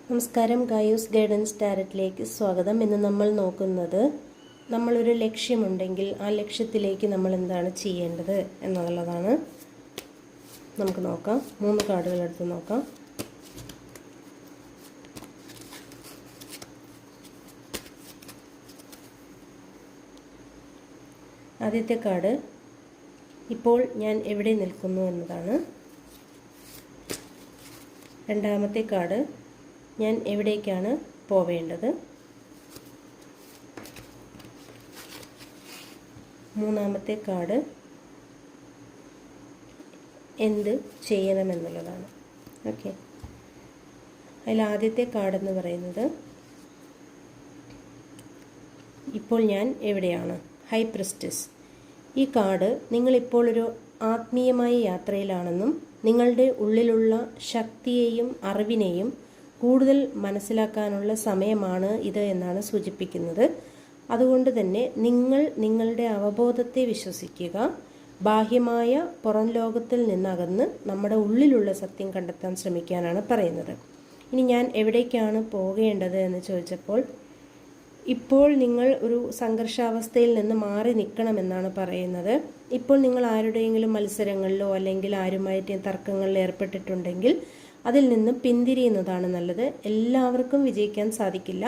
നമസ്കാരം, ഗായൂസ് ഗൈഡൻസ് ടാരറ്റിലേക്ക് സ്വാഗതം. ഇന്ന് നമ്മൾ നോക്കുന്നത് നമ്മളൊരു ലക്ഷ്യമുണ്ടെങ്കിൽ ആ ലക്ഷ്യത്തിലേക്ക് നമ്മൾ എന്താണ് ചെയ്യേണ്ടത് എന്നുള്ളതാണ്. നമുക്ക് നോക്കാം. 3 കാർഡുകൾ എടുത്ത് നോക്കാം. ആദ്യത്തെ കാർഡ് ഇപ്പോൾ ഞാൻ എവിടെ നിൽക്കുന്നു എന്നതാണ്. രണ്ടാമത്തെ കാർഡ് ഞാൻ എവിടേക്കാണ് പോവേണ്ടത്. മൂന്നാമത്തെ കാർഡ് എന്ത് ചെയ്യണമെന്നുള്ളതാണ്. ഓക്കെ, അതിൽ ആദ്യത്തെ കാർഡെന്ന് പറയുന്നത് ഇപ്പോൾ ഞാൻ എവിടെയാണ്, ഹൈ പ്രിസ്റ്റസ്. ഈ കാർഡ് നിങ്ങളിപ്പോൾ ഒരു ആത്മീയമായ യാത്രയിലാണെന്നും നിങ്ങളുടെ ഉള്ളിലുള്ള ശക്തിയെയും അറിവിനെയും കൂടുതൽ മനസ്സിലാക്കാനുള്ള സമയമാണ് ഇത് എന്നാണ് സൂചിപ്പിക്കുന്നത്. അതുകൊണ്ട് തന്നെ നിങ്ങൾ നിങ്ങളുടെ അവബോധത്തെ വിശ്വസിക്കുക. ബാഹ്യമായ പുറം ലോകത്തിൽ നിന്നകന്ന് നമ്മുടെ ഉള്ളിലുള്ള സത്യം കണ്ടെത്താൻ ശ്രമിക്കാനാണ് പറയുന്നത്. ഇനി ഞാൻ എവിടേക്കാണ് പോകേണ്ടത് എന്ന് ചോദിച്ചപ്പോൾ ഇപ്പോൾ നിങ്ങൾ ഒരു സംഘർഷാവസ്ഥയിൽ നിന്ന് മാറി നിൽക്കണമെന്നാണ് പറയുന്നത്. ഇപ്പോൾ നിങ്ങൾ ആരുടെയെങ്കിലും മത്സരങ്ങളിലോ അല്ലെങ്കിൽ ആരുമായിട്ട് തർക്കങ്ങളിൽ ഏർപ്പെട്ടിട്ടുണ്ടെങ്കിൽ അതിൽ നിന്ന് പിന്തിരിയുന്നതാണ് നല്ലത്. എല്ലാവർക്കും വിജയിക്കാൻ സാധിക്കില്ല.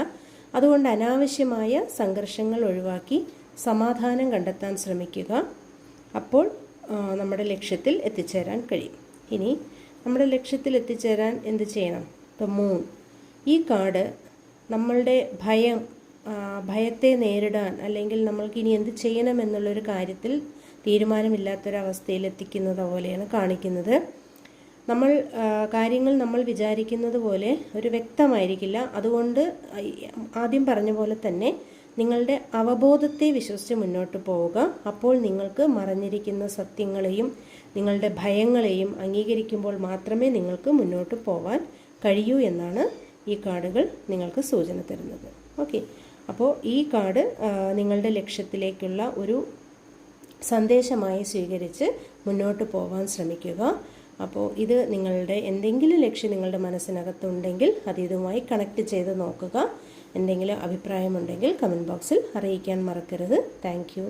അതുകൊണ്ട് അനാവശ്യമായ സംഘർഷങ്ങൾ ഒഴിവാക്കി സമാധാനം കണ്ടെത്താൻ ശ്രമിക്കുക. അപ്പോൾ നമ്മുടെ ലക്ഷ്യത്തിൽ എത്തിച്ചേരാൻ കഴിയും. ഇനി നമ്മുടെ ലക്ഷ്യത്തിൽ എത്തിച്ചേരാൻ എന്ത് ചെയ്യണം? ഇപ്പോൾ 3 ഈ കാർഡ് നമ്മളുടെ ഭയത്തെ നേരിടാൻ അല്ലെങ്കിൽ നമ്മൾക്ക് ഇനി എന്ത് ചെയ്യണം എന്നുള്ളൊരു കാര്യത്തിൽ തീരുമാനമില്ലാത്തൊരവസ്ഥയിൽ എത്തിക്കുന്നത് പോലെയാണ് കാണിക്കുന്നത്. കാര്യങ്ങൾ നമ്മൾ വിചാരിക്കുന്നത് പോലെ ഒരു വ്യക്തമായിരിക്കില്ല. അതുകൊണ്ട് ആദ്യം പറഞ്ഞ പോലെ തന്നെ നിങ്ങളുടെ അവബോധത്തെ വിശ്വസിച്ച് മുന്നോട്ട് പോവുക. അപ്പോൾ നിങ്ങൾക്ക് മറഞ്ഞിരിക്കുന്ന സത്യങ്ങളെയും നിങ്ങളുടെ ഭയങ്ങളെയും അംഗീകരിക്കുമ്പോൾ മാത്രമേ നിങ്ങൾക്ക് മുന്നോട്ട് പോവാൻ കഴിയൂ എന്നാണ് ഈ കാർഡുകൾ നിങ്ങൾക്ക് സൂചന തരുന്നത്. ഓക്കെ, അപ്പോൾ ഈ കാർഡ് നിങ്ങളുടെ ലക്ഷ്യത്തിലേക്കുള്ള ഒരു സന്ദേശമായി സ്വീകരിച്ച് മുന്നോട്ട് പോകാൻ ശ്രമിക്കുക. അപ്പോൾ ഇത് നിങ്ങളുടെ എന്തെങ്കിലും ലക്ഷ്യം നിങ്ങളുടെ മനസ്സിനകത്തുണ്ടെങ്കിൽ അത് ഇതുമായി കണക്ട് ചെയ്ത് നോക്കുക. എന്തെങ്കിലും അഭിപ്രായമുണ്ടെങ്കിൽ കമൻറ്റ് ബോക്സിൽ അറിയിക്കാൻ മറക്കരുത്. Thank you.